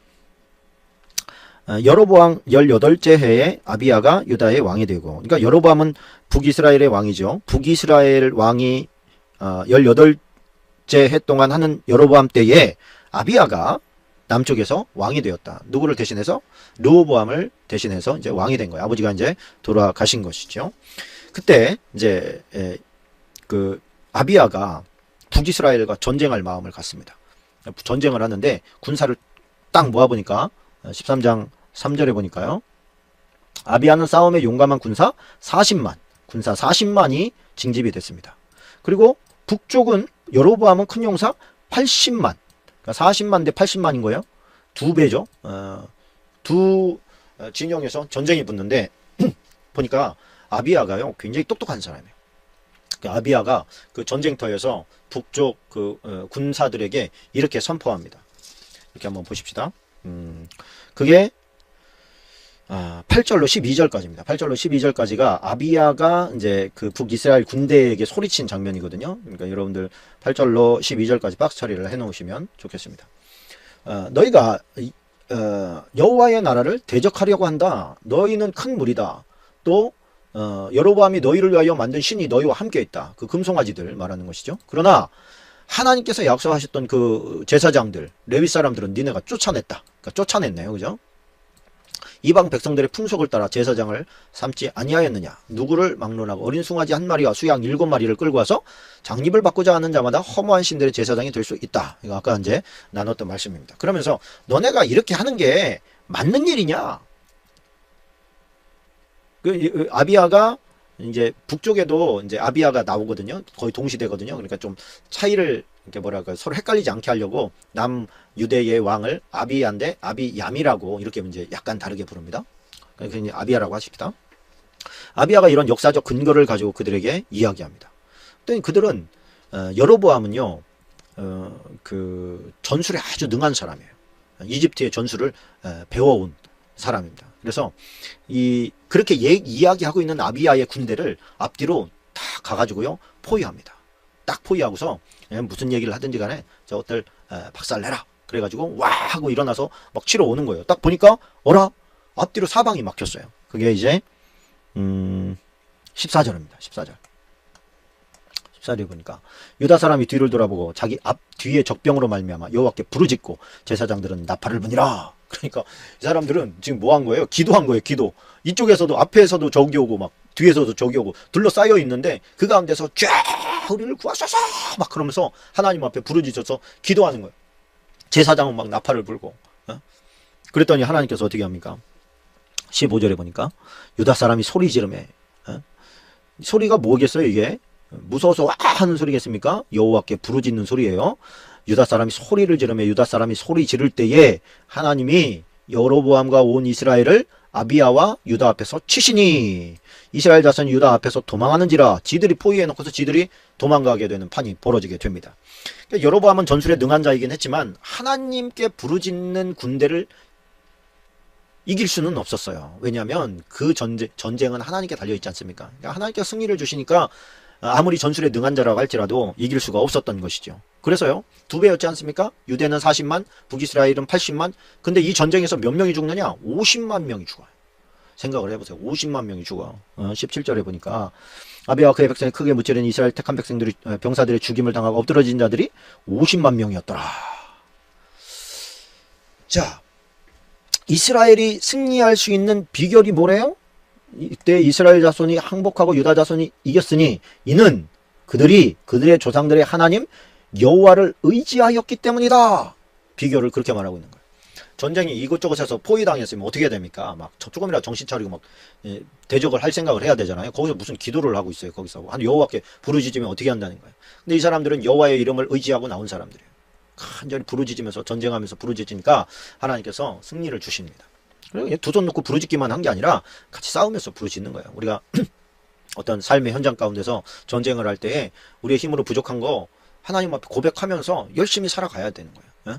S1: 여로보암 18째 해에 아비야가 유다의 왕이 되고, 그러니까 여로보암은 북이스라엘의 왕이죠. 북이스라엘 왕이 18째 해 동안 하는 여로보암 때에 아비야가 남쪽에서 왕이 되었다. 누구를 대신해서? 르호보암을 대신해서 이제 왕이 된 거예요. 아버지가 이제 돌아가신 것이죠. 그때 이제 그 아비야가 북이스라엘과 전쟁할 마음을 갖습니다. 전쟁을 하는데 군사를 딱 모아보니까 13장 3절에 보니까요. 아비야는 싸움에 용감한 군사 40만이 징집이 됐습니다. 그리고 북쪽은 여로보암은 큰 용사 80만. 그러니까 40만 대 80만인 거예요. 두 배죠. 두 진영에서 전쟁이 붙는데 보니까 아비야가요 굉장히 똑똑한 사람이에요. 아비야가 그 전쟁터에서 북쪽 그 군사들에게 이렇게 선포합니다. 이렇게 한번 보십시다. 그게 8절로 12절까지입니다. 8절로 12절까지가 아비야가 이제 그 북이스라엘 군대에게 소리친 장면이거든요. 그러니까 여러분들 8절로 12절까지 박스 처리를 해 놓으시면 좋겠습니다. 너희가 여호와의 나라를 대적하려고 한다. 너희는 큰 무리다. 또 여로보암이 너희를 위하여 만든 신이 너희와 함께 있다. 그 금송아지들 말하는 것이죠. 그러나 하나님께서 약속하셨던 그 제사장들, 레위 사람들은 니네가 쫓아냈다. 그러니까 쫓아냈네요. 그죠? 이방 백성들의 풍속을 따라 제사장을 삼지 아니하였느냐. 누구를 막론하고 어린 숭아지 한 마리와 수양 7마리를 끌고 와서 장립을 받고자 하는 자마다 허무한 신들의 제사장이 될 수 있다. 이거 아까 이제 나눴던 말씀입니다. 그러면서 너네가 이렇게 하는 게 맞는 일이냐? 그 아비야가 이제 북쪽에도 이제 아비야가 나오거든요. 거의 동시대거든요. 그러니까 좀 차이를 이렇게 뭐랄까 서로 헷갈리지 않게 하려고 남 유대의 왕을 아비야인데 아비얌이라고 이렇게 이제 약간 다르게 부릅니다. 그러니까 이제 아비야라고 하십니다. 아비야가 이런 역사적 근거를 가지고 그들에게 이야기합니다. 그랬더니 그들은 여로보암은요 그 전술에 아주 능한 사람이에요. 이집트의 전술을 배워온 사람입니다. 그래서 그렇게 이야기하고 있는 아비야의 군대를 앞뒤로 다 가가지고요 포위합니다. 딱 포위하고서 무슨 얘기를 하든지 간에 저것들 박살내라. 그래가지고 와 하고 일어나서 막 치러 오는 거예요. 딱 보니까 어라 앞뒤로 사방이 막혔어요. 그게 이제 14절입니다. 14절. 14절에 보니까 유다 사람이 뒤를 돌아보고 자기 앞 뒤에 적병으로 말미암아 여호와께 부르짖고 제사장들은 나팔을 부니라. 그러니까 이 사람들은 지금 뭐 한 거예요? 기도한 거예요. 기도. 이쪽에서도 앞에서도 적이 오고 막 뒤에서도 적이 오고 둘러싸여 있는데 그 가운데서 쫙 우리를 구하소서 막 그러면서 하나님 앞에 부르짖어서 기도하는 거예요. 제사장은 막 나팔을 불고. 그랬더니 하나님께서 어떻게 합니까? 15절에 보니까 유다 사람이 소리 지르매. 소리가 뭐겠어요 이게? 무서워서 와 하는 소리겠습니까? 여호와께 부르짖는 소리예요. 유다 사람이 소리를 지르며 유다 사람이 소리 지를 때에 하나님이 여로보암과 온 이스라엘을 아비야와 유다 앞에서 치시니 이스라엘 자손이 유다 앞에서 도망하는지라 지들이 포위해 놓고서 지들이 도망가게 되는 판이 벌어지게 됩니다. 그러니까 여로보암은 전술에 능한 자이긴 했지만 하나님께 부르짖는 군대를 이길 수는 없었어요. 왜냐하면 그 전쟁은 하나님께 달려있지 않습니까? 그러니까 하나님께 승리를 주시니까 아무리 전술에 능한 자라고 할지라도 이길 수가 없었던 것이죠. 그래서요. 2배였지 않습니까? 유대는 40만, 북이스라엘은 80만. 근데 이 전쟁에서 몇 명이 죽느냐? 50만 명이 죽어요. 생각을 해보세요. 50만 명이 죽어. 17절에 보니까 아비와 그의 백성이 크게 무찌른 이스라엘 택한 백성들이 병사들의 죽임을 당하고 엎드러진 자들이 50만 명이었더라. 자, 이스라엘이 승리할 수 있는 비결이 뭐래요? 이때 이스라엘 자손이 항복하고 유다 자손이 이겼으니 이는 그들의 조상들의 하나님 여호와를 의지하였기 때문이다. 비결을 그렇게 말하고 있는 거예요. 전쟁이 이곳저곳에서 포위당했으면 어떻게 해야 됩니까? 막 조금이라도 정신 차리고 막 대적을 할 생각을 해야 되잖아요. 거기서 무슨 기도를 하고 있어요. 거기서 한 여호와께 부르짖으면 어떻게 한다는 거예요. 근데 이 사람들은 여호와의 이름을 의지하고 나온 사람들이에요. 간절히 부르짖으면서 전쟁하면서 부르짖으니까 하나님께서 승리를 주십니다. 두 손 놓고 부르짖기만 한 게 아니라 같이 싸우면서 부르짖는 거예요. 우리가 어떤 삶의 현장 가운데서 전쟁을 할 때에 우리의 힘으로 부족한 거 하나님 앞에 고백하면서 열심히 살아가야 되는 거예요.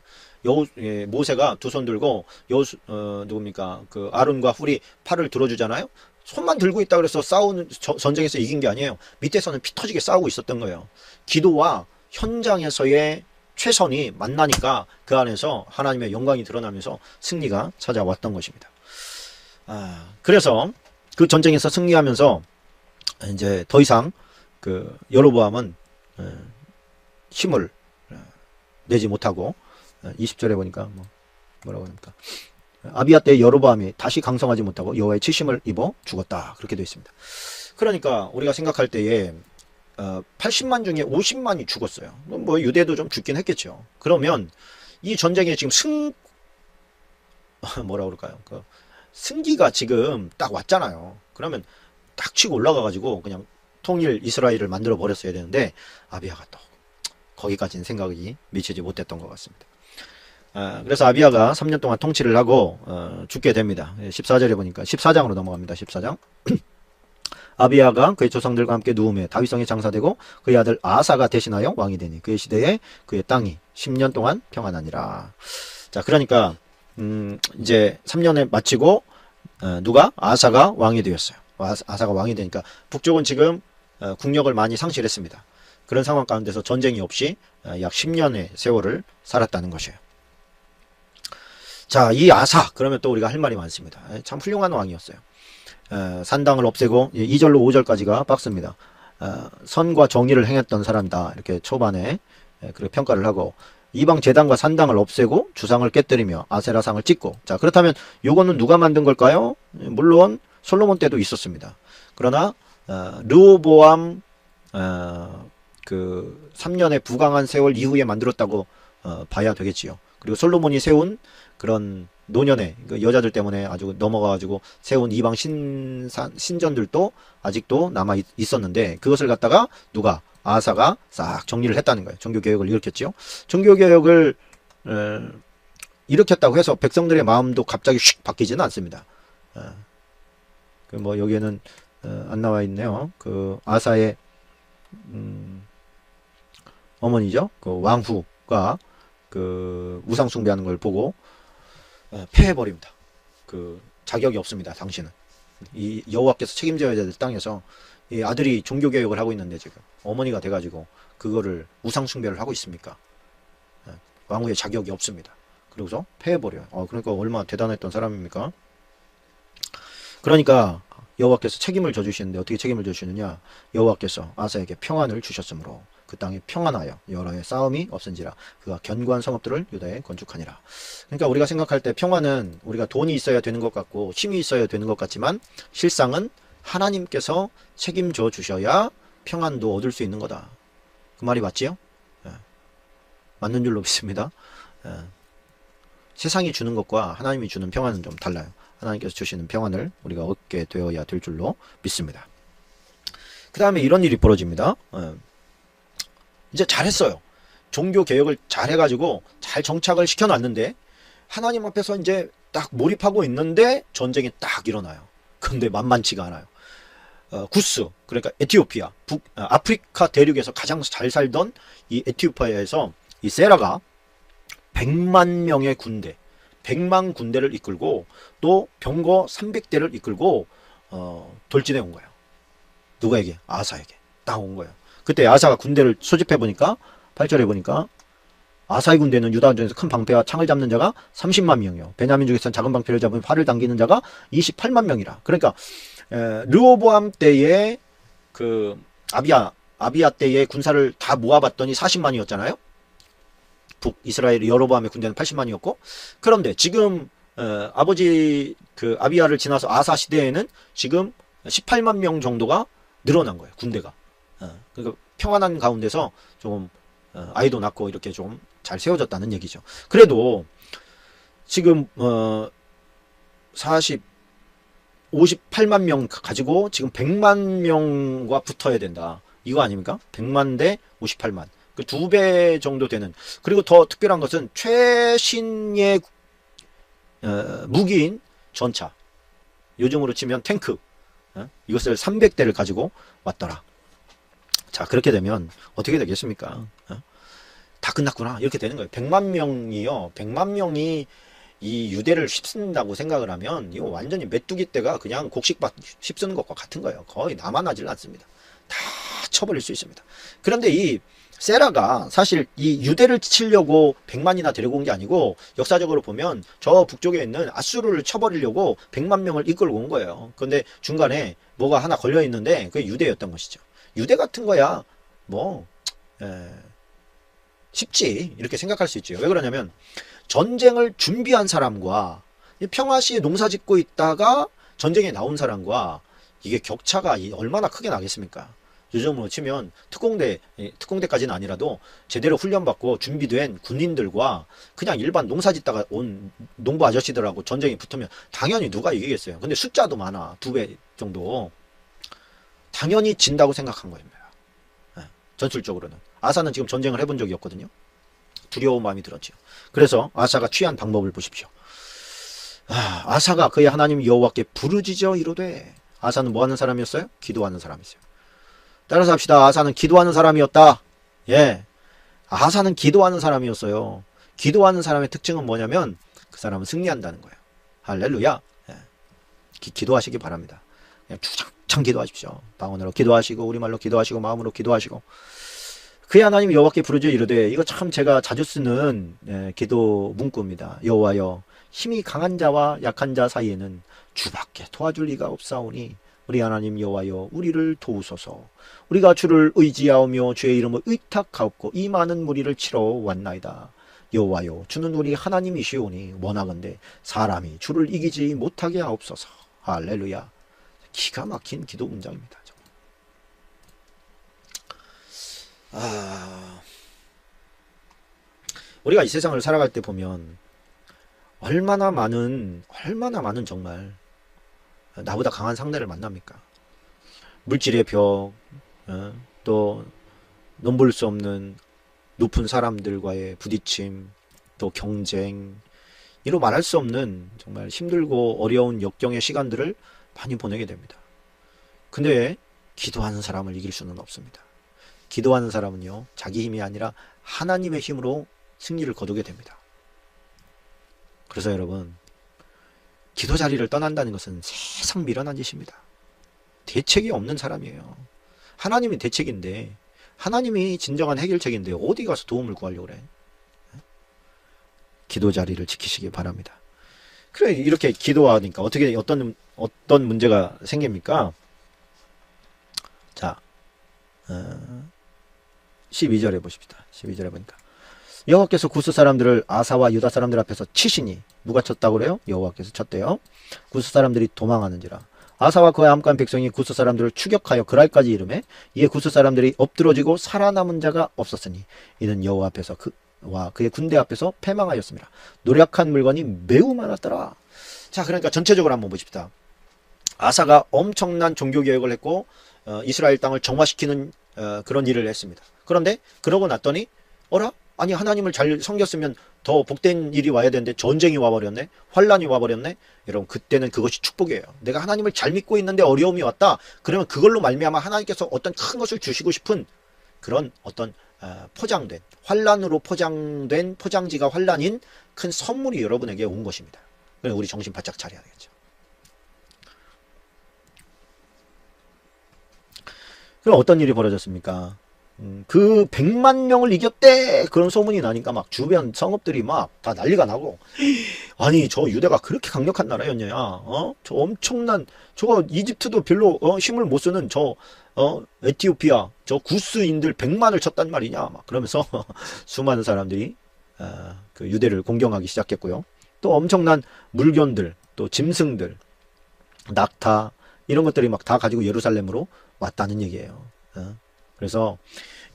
S1: 모세가 두 손 들고 누굽니까? 그 아론과 훌이 팔을 들어주잖아요. 손만 들고 있다 그래서 싸우는 전쟁에서 이긴 게 아니에요. 밑에서는 피 터지게 싸우고 있었던 거예요. 기도와 현장에서의 최선이 만나니까 그 안에서 하나님의 영광이 드러나면서 승리가 찾아왔던 것입니다. 그래서 그 전쟁에서 승리하면서 이제 더 이상 그 여로보암은 힘을 내지 못하고 20절에 보니까 뭐라고 합니까? 아비야 때 여로보암이 다시 강성하지 못하고 여호와의 치심을 입어 죽었다. 그렇게 되어 있습니다. 그러니까 우리가 생각할 때에 80만 중에 50만이 죽었어요. 뭐 유대도 좀 죽긴 했겠죠. 그러면 이 전쟁에 지금 뭐라 그럴까요? 그 승기가 지금 딱 왔잖아요. 그러면 딱 치고 올라가가지고 그냥 통일 이스라엘을 만들어 버렸어야 되는데 아비야가 또 거기까지는 생각이 미치지 못했던 것 같습니다. 그래서 아비야가 3년 동안 통치를 하고 죽게 됩니다. 14절에 보니까 14장으로 넘어갑니다. 14장. 아비야가 그의 조상들과 함께 누움에 다윗성에 장사되고 그의 아들 아사가 대신하여 왕이 되니 그의 시대에 그의 땅이 10년 동안 평안하니라. 자, 그러니까 이제 3년에 마치고 누가? 아사가 왕이 되었어요. 아사가 왕이 되니까 북쪽은 지금 국력을 많이 상실했습니다. 그런 상황 가운데서 전쟁이 없이 약 10년의 세월을 살았다는 것이에요. 자, 이 아사 그러면 또 우리가 할 말이 많습니다. 참 훌륭한 왕이었어요. 산당을 없애고 2절로 5절까지가 박스입니다. 선과 정의를 행했던 사람이다. 이렇게 초반에 그렇게 평가를 하고 이방 제단과 산당을 없애고 주상을 깨뜨리며 아세라상을 찍고. 자, 그렇다면 요거는 누가 만든 걸까요? 물론 솔로몬 때도 있었습니다. 그러나 르호보암 그 3년의 부강한 세월 이후에 만들었다고 봐야 되겠지요. 그리고 솔로몬이 세운 그런 노년에 그 여자들 때문에 아주 넘어가가지고 세운 이방 신전들도 아직도 남아 있었는데 그것을 갖다가 누가? 아사가 싹 정리를 했다는 거예요. 종교개혁을 일으켰지요. 종교개혁을 일으켰다고 해서 백성들의 마음도 갑자기 휙 바뀌지는 않습니다. 그 뭐 여기에는 안 나와 있네요. 그 아사의 어머니죠. 그 왕후가 그 우상 숭배하는 걸 보고 패해버립니다. 그 자격이 없습니다. 당신은 이 여호와께서 책임져야 될 땅에서 이 아들이 종교개혁을 하고 있는데 지금 어머니가 돼가지고 그거를 우상 숭배를 하고 있습니까? 왕후의 자격이 없습니다. 그러고서 패해버려요. 그러니까 얼마나 대단했던 사람입니까? 그러니까 여호와께서 책임을 져주시는데 어떻게 책임을 져주시느냐? 여호와께서 아사에게 평안을 주셨으므로 그 땅이 평안하여 여러 해 싸움이 없은지라 그가 견고한 성읍들을 유다에 건축하니라. 그러니까 우리가 생각할 때 평안은 우리가 돈이 있어야 되는 것 같고 힘이 있어야 되는 것 같지만 실상은 하나님께서 책임져 주셔야 평안도 얻을 수 있는 거다. 그 말이 맞지요? 예. 맞는 줄로 믿습니다. 예. 세상이 주는 것과 하나님이 주는 평안은 좀 달라요. 하나님께서 주시는 평안을 우리가 얻게 되어야 될 줄로 믿습니다. 그 다음에 이런 일이 벌어집니다. 이제 잘했어요. 종교 개혁을 잘해가지고 잘 정착을 시켜놨는데 하나님 앞에서 이제 딱 몰입하고 있는데 전쟁이 딱 일어나요. 근데 만만치가 않아요. 구스, 그러니까 에티오피아, 아프리카 대륙에서 가장 잘 살던 이 에티오피아에서 이 세라가 100만 명의 군대, 100만 군대를 이끌고 또 병거 300대를 이끌고 돌진해 온 거예요. 누구에게? 아사에게 딱 온 거예요. 그때 아사가 군대를 소집해 보니까 8절에 보니까 아사의 군대는 유다 전에서 큰 방패와 창을 잡는 자가 30만 명이요. 베냐민 중에서는 작은 방패를 잡으면 활을 당기는 자가 28만 명이라. 그러니까 르호보암 때에 그 아비야 때의 군사를 다 모아봤더니 40만이었잖아요. 북이스라엘 여로보암의 군대는 80만이었고, 그런데 지금 아버지 그 아비야를 지나서 아사 시대에는 지금 18만 명 정도가 늘어난 거예요. 군대가. 그러니까 평안한 가운데서 조금 아이도 낳고 이렇게 좀 잘 세워졌다는 얘기죠. 그래도 지금 58만 명 가지고 지금 100만 명과 붙어야 된다. 이거 아닙니까? 100만 대 58만. 그 2배 정도 되는. 그리고 더 특별한 것은 최신의 무기인 전차. 요즘으로 치면 탱크. 이것을 300대를 가지고 왔더라. 자, 그렇게 되면 어떻게 되겠습니까? 다 끝났구나. 이렇게 되는 거예요. 100만 명이요. 100만 명이 이 유대를 휩쓴다고 생각을 하면 이거 완전히 메뚜기 떼가 그냥 곡식밭 휩쓰는 것과 같은 거예요. 거의 남아나질 않습니다. 다 쳐버릴 수 있습니다. 그런데 이 세라가 사실 이 유대를 치려고 100만이나 데리고 온 게 아니고 역사적으로 보면 저 북쪽에 있는 아수르를 쳐버리려고 100만 명을 이끌고 온 거예요. 그런데 중간에 뭐가 하나 걸려 있는데 그게 유대였던 것이죠. 유대 같은 거야 뭐 쉽지 이렇게 생각할 수 있죠. 왜 그러냐면 전쟁을 준비한 사람과 평화시에 농사 짓고 있다가 전쟁에 나온 사람과 이게 격차가 얼마나 크게 나겠습니까? 요즘으로 치면 특공대까지는 아니라도 제대로 훈련받고 준비된 군인들과 그냥 일반 농사 짓다가 온 농부 아저씨들하고 전쟁이 붙으면 당연히 누가 이기겠어요. 근데 숫자도 많아. 2배 정도. 당연히 진다고 생각한 겁니다. 전술적으로는. 아사는 지금 전쟁을 해본 적이 없거든요. 두려운 마음이 들었죠. 그래서 아사가 취한 방법을 보십시오. 아사가 그의 하나님 여호와께 부르짖어 이르되. 아사는 뭐 하는 사람이었어요? 기도하는 사람이었어요. 따라서 합시다. 아사는 기도하는 사람이었다. 예. 아사는 기도하는 사람이었어요. 기도하는 사람의 특징은 뭐냐면 그 사람은 승리한다는 거예요. 할렐루야. 예. 기도하시기 바랍니다. 그냥 주장창 기도하십시오. 방언으로 기도하시고 우리말로 기도하시고 마음으로 기도하시고. 그의 하나님 여호와께 부르짖어 이르되. 이거 참 제가 자주 쓰는 기도 문구입니다. 여호와여 힘이 강한 자와 약한 자 사이에는 주밖에 도와줄 리가 없사오니 우리 하나님 여호와여 우리를 도우소서. 우리가 주를 의지하오며 주의 이름을 의탁하옵고 이 많은 무리를 치러 왔나이다. 여호와여 주는 우리 하나님이시오니 원하건대 사람이 주를 이기지 못하게 하옵소서. 할렐루야. 기가 막힌 기도 문장입니다. 우리가 이 세상을 살아갈 때 보면 얼마나 많은 정말 나보다 강한 상대를 만납니까? 물질의 벽, 또 넘볼 수 없는 높은 사람들과의 부딪힘, 또 경쟁, 이로 말할 수 없는 정말 힘들고 어려운 역경의 시간들을 많이 보내게 됩니다. 근데 기도하는 사람을 이길 수는 없습니다. 기도하는 사람은요, 자기 힘이 아니라 하나님의 힘으로 승리를 거두게 됩니다. 그래서 여러분, 기도 자리를 떠난다는 것은 세상 미련한 짓입니다. 대책이 없는 사람이에요. 하나님이 대책인데, 하나님이 진정한 해결책인데 어디 가서 도움을 구하려고 그래? 기도 자리를 지키시기 바랍니다. 그래, 이렇게 기도하니까 어떻게 어떤 문제가 생깁니까? 자, 12절에 보십시다. 12절에 보니까 여호와께서 구스 사람들을 아사와 유다 사람들 앞에서 치시니, 누가 쳤다고 그래요? 여호와께서 쳤대요. 구스 사람들이 도망하는지라. 아사와 그와 함께한 백성이 구스 사람들을 추격하여 그랄까지 이르매 이에 구스 사람들이 엎드러지고 살아남은 자가 없었으니 이는 여호와 앞에서 그와 그의 군대 앞에서 패망하였습니다. 노력한 물건이 매우 많았더라. 자, 그러니까 전체적으로 한번 보십시다. 아사가 엄청난 종교개혁을 했고 이스라엘 땅을 정화시키는 그런 일을 했습니다. 그런데 그러고 났더니 어라? 아니, 하나님을 잘 섬겼으면 더 복된 일이 와야 되는데 전쟁이 와버렸네, 환란이 와버렸네. 여러분, 그때는 그것이 축복이에요. 내가 하나님을 잘 믿고 있는데 어려움이 왔다. 그러면 그걸로 말미암아 하나님께서 어떤 큰 것을 주시고 싶은 그런 어떤 포장된, 환란으로 포장된, 포장지가 환란인 큰 선물이 여러분에게 온 것입니다. 그래서 우리 정신 바짝 차려야 되겠죠. 그럼 어떤 일이 벌어졌습니까? 그 100만 명을 이겼대, 그런 소문이 나니까 막 주변 성읍들이 막 다 난리가 나고, 아니 저 유대가 그렇게 강력한 나라였냐, 저 엄청난, 저거 이집트도 별로 힘을 못 쓰는 저 에티오피아 저 구스인들 100만을 쳤단 말이냐, 막 그러면서 수많은 사람들이 그 유대를 공경하기 시작했고요. 또 엄청난 물건들, 또 짐승들, 낙타, 이런 것들이 막 다 가지고 예루살렘으로 왔다는 얘기예요. 그래서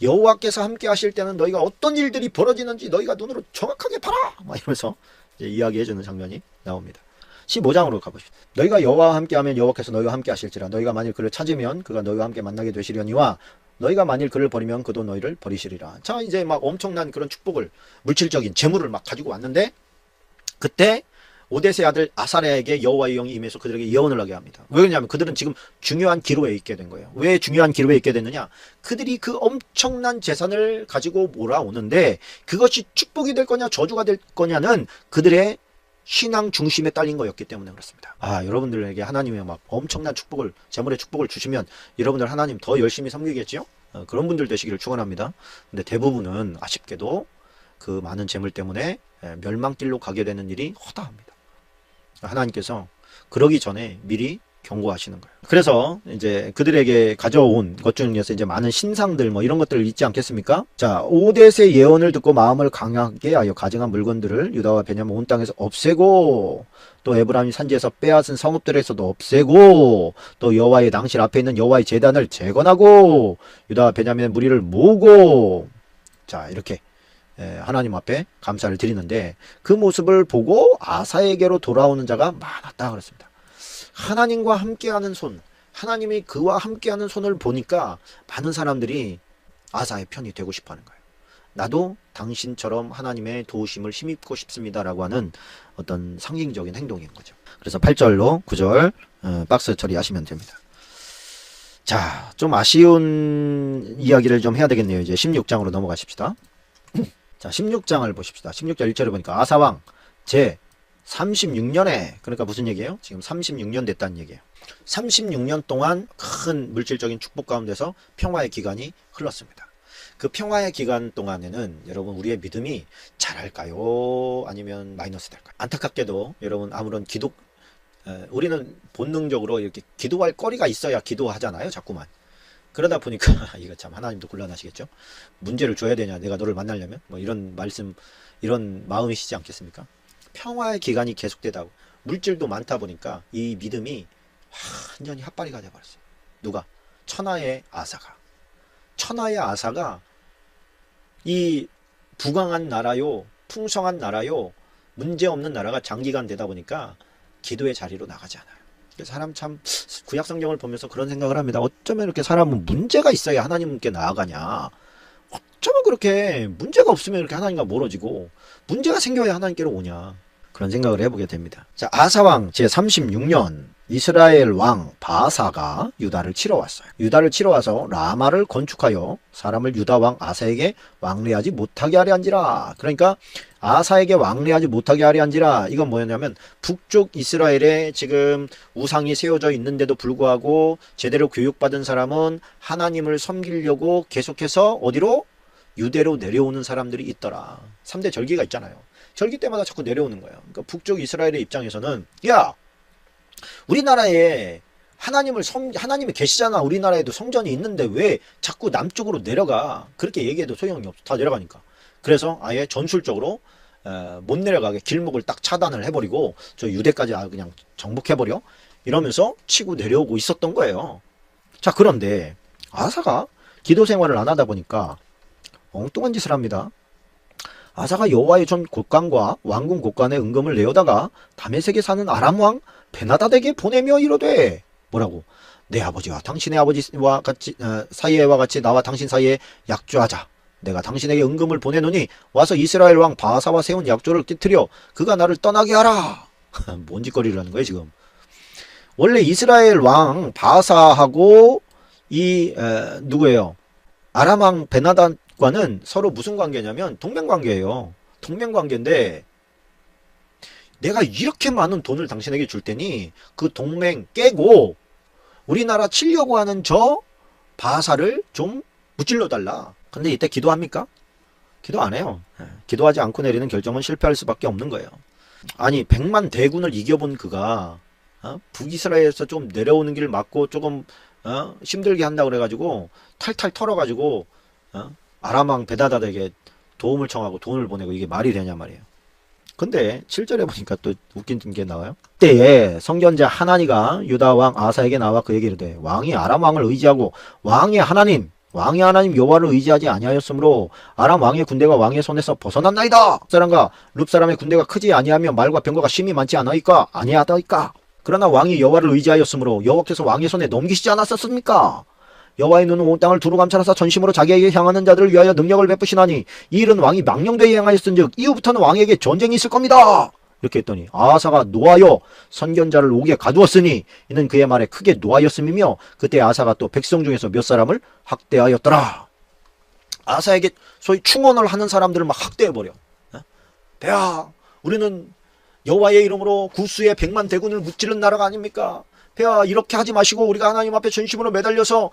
S1: 여호와께서 함께 하실 때는 너희가 어떤 일들이 벌어지는지 너희가 눈으로 정확하게 봐라, 막 이러면서 이제 이야기해주는 장면이 나옵니다. 15장으로 가보시죠. 너희가 여호와와 함께하면 여호와께서 너희와 함께 하실지라. 너희가 만일 그를 찾으면 그가 너희와 함께 만나게 되시려니와 너희가 만일 그를 버리면 그도 너희를 버리시리라. 자, 이제 막 엄청난 그런 축복을, 물질적인 재물을 막 가지고 왔는데, 그때 오데스의 아들 아사랴에게 여호와의 영이 임해서 그들에게 예언을 하게 합니다. 왜 그러냐면 그들은 지금 중요한 기로에 있게 된 거예요. 왜 중요한 기로에 있게 됐느냐? 그들이 그 엄청난 재산을 가지고 몰아오는데 그것이 축복이 될 거냐 저주가 될 거냐는 그들의 신앙 중심에 딸린 거였기 때문에 그렇습니다. 여러분들에게 하나님의 막 엄청난 축복을, 재물의 축복을 주시면 여러분들 하나님 더 열심히 섬기겠지요? 그런 분들 되시기를 축원합니다. 근데 대부분은 아쉽게도 그 많은 재물 때문에 멸망길로 가게 되는 일이 허다합니다. 하나님께서 그러기 전에 미리 경고하시는 거예요. 그래서 이제 그들에게 가져온 것 중에서 이제 많은 신상들 뭐 이런 것들 있지 않겠습니까? 자, 오뎃의 예언을 듣고 마음을 강하게 하여 가져간 물건들을 유다와 베냐민 온 땅에서 없애고, 또 에브라임 산지에서 빼앗은 성읍들에서도 없애고, 또 여호와의 낭실 앞에 있는 여호와의 제단을 재건하고, 유다와 베냐민의 무리를 모으고, 자, 이렇게 하나님 앞에 감사를 드리는데, 그 모습을 보고 아사에게로 돌아오는 자가 많았다 그랬습니다. 하나님과 함께하는 손, 하나님이 그와 함께하는 손을 보니까 많은 사람들이 아사의 편이 되고 싶어하는 거예요. 나도 당신처럼 하나님의 도우심을 힘입고 싶습니다라고 하는 어떤 상징적인 행동인 거죠. 그래서 8절로 9절 박스 처리하시면 됩니다. 자, 좀 아쉬운 이야기를 좀 해야 되겠네요. 이제 16장으로 넘어가십시다. 자, 16장을 보십시다. 16절 1절에 보니까 아사왕 제 36년에, 그러니까 무슨 얘기예요? 지금 36년 됐다는 얘기예요. 36년 동안 큰 물질적인 축복 가운데서 평화의 기간이 흘렀습니다. 그 평화의 기간 동안에는 여러분 우리의 믿음이 잘할까요? 아니면 마이너스 될까요? 안타깝게도 여러분 아무런 우리는 본능적으로 이렇게 기도할 거리가 있어야 기도하잖아요, 자꾸만. 그러다 보니까 이거 참 하나님도 곤란하시겠죠. 문제를 줘야 되냐, 내가 너를 만나려면, 뭐 이런 말씀, 이런 마음이시지 않겠습니까? 평화의 기간이 계속되다, 물질도 많다 보니까 이 믿음이 완전히 핫바리가 돼버렸어요. 누가? 천하의 아사가 이 부강한 나라요, 풍성한 나라요, 문제없는 나라가 장기간 되다 보니까 기도의 자리로 나가지 않아요. 사람 참 구약성경을 보면서 그런 생각을 합니다. 어쩌면 이렇게 사람은 문제가 있어야 하나님께 나아가냐, 어쩌면 그렇게 문제가 없으면 이렇게 하나님과 멀어지고 문제가 생겨야 하나님께로 오냐, 그런 생각을 해보게 됩니다. 자, 아사왕 제36년 이스라엘 왕 바사가 유다를 치러 왔어요. 유다를 치러 와서 라마를 건축하여 사람을 유다 왕 아사에게 왕래하지 못하게 하려 한지라. 그러니까 아사에게 왕래하지 못하게 하려 한지라, 이건 뭐였냐면 북쪽 이스라엘에 지금 우상이 세워져 있는데도 불구하고 제대로 교육받은 사람은 하나님을 섬기려고 계속해서 어디로? 유대로 내려오는 사람들이 있더라. 3대 절기가 있잖아요. 절기 때마다 자꾸 내려오는 거예요. 그러니까 북쪽 이스라엘의 입장에서는 야, 우리나라에 하나님이 계시잖아. 우리나라에도 성전이 있는데 왜 자꾸 남쪽으로 내려가? 그렇게 얘기해도 소용이 없어. 다 내려가니까. 그래서 아예 전술적으로 못 내려가게 길목을 딱 차단을 해버리고 저 유대까지 그냥 정복해버려. 이러면서 치고 내려오고 있었던 거예요. 자, 그런데 아사가 기도 생활을 안 하다 보니까 엉뚱한 짓을 합니다. 아사가 여호와의 전 곳간과 왕궁 곳간에 은금을 내어다가 다메섹에 사는 아람 왕 베나다덱에 보내며 이르되 뭐라고? 내 아버지와 당신의 아버지와 같이 사이에와 같이 나와 당신 사이에 약조하자. 내가 당신에게 은금을 보내노니 와서 이스라엘 왕 바사와 세운 약조를 깨뜨려 그가 나를 떠나게 하라. 뭔 짓거리를 하는 거예요 지금. 원래 이스라엘 왕 바사하고 누구예요? 아람 왕 베나다과는 서로 무슨 관계냐면 동맹관계예요. 동맹관계인데 내가 이렇게 많은 돈을 당신에게 줄 테니 그 동맹 깨고 우리나라 치려고 하는 저 바사를 좀 무찔러 달라. 근데 이때 기도합니까? 기도 안 해요. 기도하지 않고 내리는 결정은 실패할 수밖에 없는 거예요. 아니 100만 대군을 이겨본 그가 북이스라엘에서 좀 내려오는 길을 막고 조금 힘들게 한다 그래가지고 탈탈 털어가지고 아람왕 베다다에게 도움을 청하고 돈을 보내고 이게 말이 되냐 말이에요. 근데 7절에 보니까 또 웃긴 게 나와요. 그때에 성견자 하나니가 유다 왕 아사에게 나와 그에게 이르되 왕이 아람 왕을 의지하고 왕의 하나님 여호와를 의지하지 아니하였으므로 아람 왕의 군대가 왕의 손에서 벗어났나이다. 사람과 룹 사람의 군대가 크지 아니하며 말과 병거가 심히 많지 않아이까 아니하다이까. 그러나 왕이 여호와를 의지하였으므로 여호와께서 왕의 손에 넘기시지 않았었습니까? 여호와의 눈은 온 땅을 두루 감찰하사 전심으로 자기에게 향하는 자들을 위하여 능력을 베푸시나니 이 일은 왕이 망령되이 행하였은즉 이후부터는 왕에게 전쟁이 있을 겁니다. 이렇게 했더니 아사가 노하여 선견자를 옥에 가두었으니 이는 그의 말에 크게 노하였음이며 그때 아사가 또 백성 중에서 몇 사람을 학대하였더라. 아사에게 소위 충원을 하는 사람들을 막 학대해버려. 배야, 우리는 여호와의 이름으로 구스의 100만 대군을 무찌른 나라가 아닙니까? 배야, 이렇게 하지 마시고 우리가 하나님 앞에 전심으로 매달려서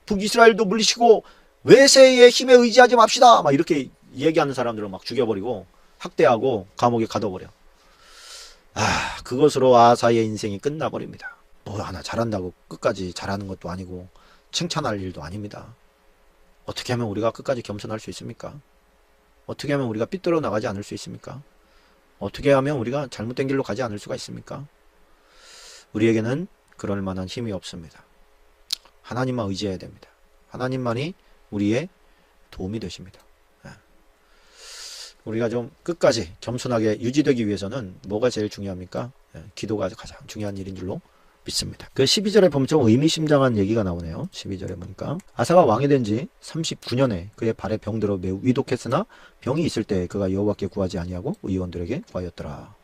S1: 북이스라엘도 물리시고 외세의 힘에 의지하지 맙시다. 막 이렇게 얘기하는 사람들을 막 죽여버리고 학대하고 감옥에 가둬버려. 그것으로 아사의 인생이 끝나버립니다. 뭐 하나 잘한다고 끝까지 잘하는 것도 아니고 칭찬할 일도 아닙니다. 어떻게 하면 우리가 끝까지 겸손할 수 있습니까? 어떻게 하면 우리가 삐뚤어 나가지 않을 수 있습니까? 어떻게 하면 우리가 잘못된 길로 가지 않을 수가 있습니까? 우리에게는 그럴 만한 힘이 없습니다. 하나님만 의지해야 됩니다. 하나님만이 우리의 도움이 되십니다. 우리가 좀 끝까지 겸손하게 유지되기 위해서는 뭐가 제일 중요합니까? 기도가 가장 중요한 일인 줄로 믿습니다. 그 12절에 보면 좀 의미심장한 얘기가 나오네요. 12절에 보니까 아사가 왕이 된 지 39년에 그의 발에 병들어 매우 위독했으나 병이 있을 때 그가 여호와께 구하지 아니하고 의원들에게 구하였더라.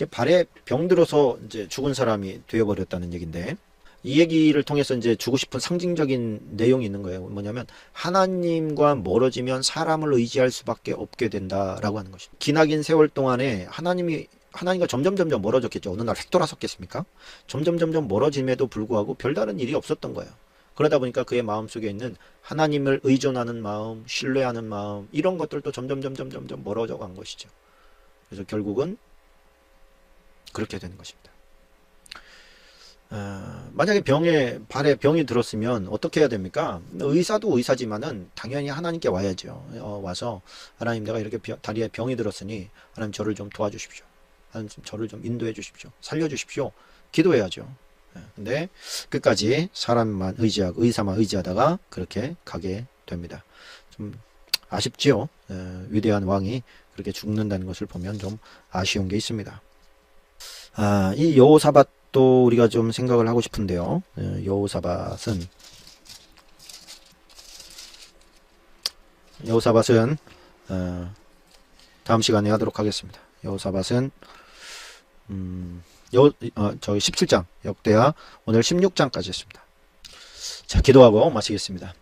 S1: 발에 병들어서 이제 죽은 사람이 되어버렸다는 얘기인데 이 얘기를 통해서 이제 주고 싶은 상징적인 내용이 있는 거예요. 뭐냐면 하나님과 멀어지면 사람을 의지할 수밖에 없게 된다라고 하는 것입니다. 기나긴 세월 동안에 하나님과 점점 멀어졌겠죠. 어느 날 획 돌아섰겠습니까? 점점 멀어짐에도 불구하고 별다른 일이 없었던 거예요. 그러다 보니까 그의 마음속에 있는 하나님을 의존하는 마음, 신뢰하는 마음 이런 것들도 점점 멀어져 간 것이죠. 그래서 결국은 그렇게 되는 것입니다. 만약에 발에 병이 들었으면 어떻게 해야 됩니까? 의사도 의사지만은 당연히 하나님께 와야죠. 와서 하나님 내가 이렇게 다리에 병이 들었으니 하나님 저를 좀 도와주십시오. 하나님 저를 좀 인도해 주십시오. 살려주십시오. 기도해야죠. 근데 끝까지 사람만 의지하고 의사만 의지하다가 그렇게 가게 됩니다. 좀 아쉽지요. 위대한 왕이 그렇게 죽는다는 것을 보면 좀 아쉬운 게 있습니다. 이 여호사밧도 우리가 좀 생각을 하고 싶은데요. 여호사밧은 다음 시간에 하도록 하겠습니다. 여호사밧은 저희 17장 역대하 오늘 16장까지 했습니다. 자, 기도하고 마치겠습니다.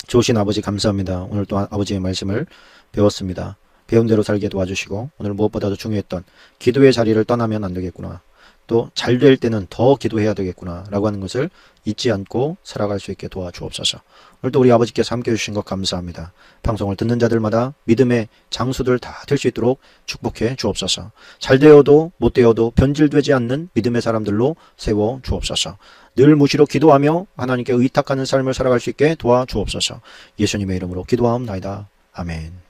S1: 좋으신 아버지 감사합니다. 오늘 또 아버지의 말씀을 배웠습니다. 배운 대로 살게 도와주시고 오늘 무엇보다도 중요했던 기도의 자리를 떠나면 안 되겠구나. 또 잘 될 때는 더 기도해야 되겠구나 라고 하는 것을 잊지 않고 살아갈 수 있게 도와주옵소서. 오늘도 우리 아버지께서 함께해 주신 것 감사합니다. 방송을 듣는 자들마다 믿음의 장수들 다 될 수 있도록 축복해 주옵소서. 잘 되어도 못 되어도 변질되지 않는 믿음의 사람들로 세워 주옵소서. 늘 무시로 기도하며 하나님께 의탁하는 삶을 살아갈 수 있게 도와주옵소서. 예수님의 이름으로 기도하옵나이다. 아멘.